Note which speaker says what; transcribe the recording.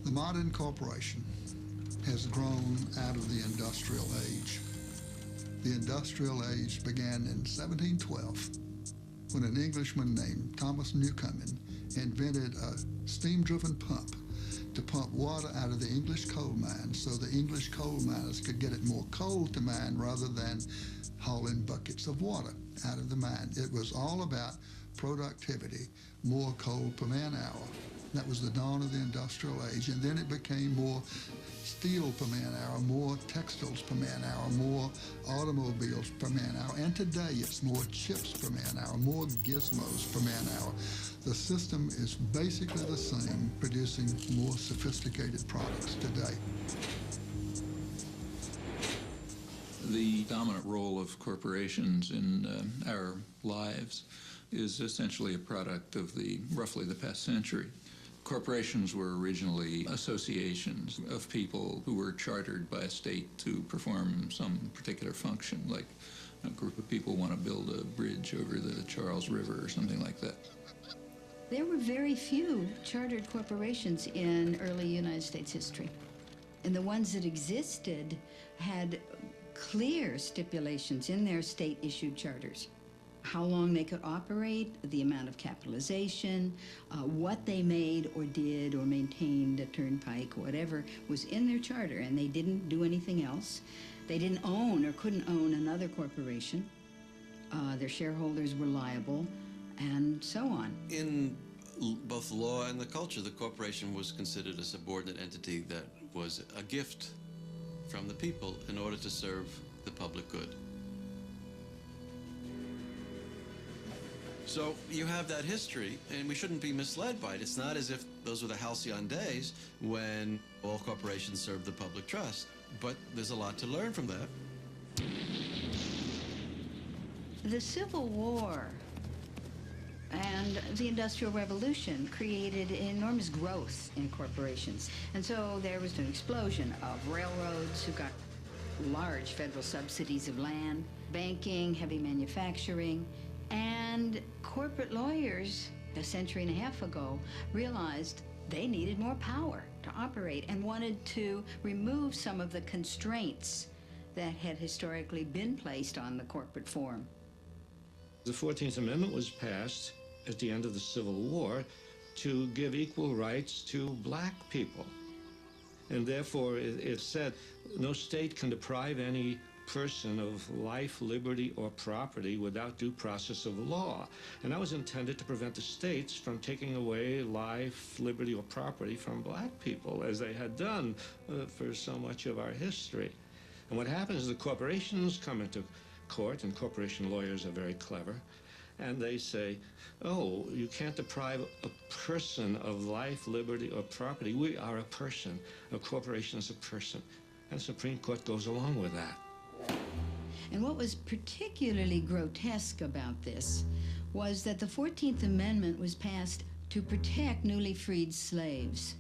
Speaker 1: The modern corporation has grown out of the industrial age. The industrial age began in 1712 when an Englishman named Thomas Newcomen invented a steam-driven pump to pump water out of the English coal mines so the English coal miners could get it more coal to mine rather than hauling buckets of water out of the mine. It was all about productivity, more coal per man hour. That was the dawn of the industrial age, and then it became more steel per man hour, more textiles per man hour, more automobiles per man hour, and today it's more chips per man hour, more gizmos per man hour. The system is basically the same, producing more sophisticated products today.
Speaker 2: The dominant role of corporations in our lives is essentially a product of roughly the past century. Corporations were originally associations of people who were chartered by a state to perform some particular function, like a group of people want to build a bridge over the Charles River or something like that.
Speaker 3: There were very few chartered corporations in early United States history. And the ones that existed had clear stipulations in their state-issued charters. How long they could operate, the amount of capitalization, what they made or did or maintained, a turnpike, whatever, was in their charter, and they didn't do anything else. They didn't own or couldn't own another corporation. Their shareholders were liable, and so on.
Speaker 4: In both the law and the culture, the corporation was considered a subordinate entity that was a gift from the people in order to serve the public good. So you have that history, and we shouldn't be misled by it. It's not as if those were the halcyon days when all corporations served the public trust, but there's a lot to learn from that.
Speaker 3: The Civil War and the Industrial Revolution created enormous growth in corporations. And so there was an explosion of railroads who got large federal subsidies of land, banking, heavy manufacturing, and corporate lawyers a century and a half ago realized they needed more power to operate and wanted to remove some of the constraints that had historically been placed on the corporate form.
Speaker 5: The 14th Amendment was passed at the end of the Civil War to give equal rights to black people. And therefore, it said no state can deprive any person of life, liberty, or property without due process of law. And that was intended to prevent the states from taking away life, liberty, or property from black people, as they had done for so much of our history. And what happens is the corporations come into court, and corporation lawyers are very clever, and they say, oh, you can't deprive a person of life, liberty, or property. We are a person. A corporation is a person. And the Supreme Court goes along with that.
Speaker 3: And what was particularly grotesque about this was that the 14th Amendment was passed to protect newly freed slaves.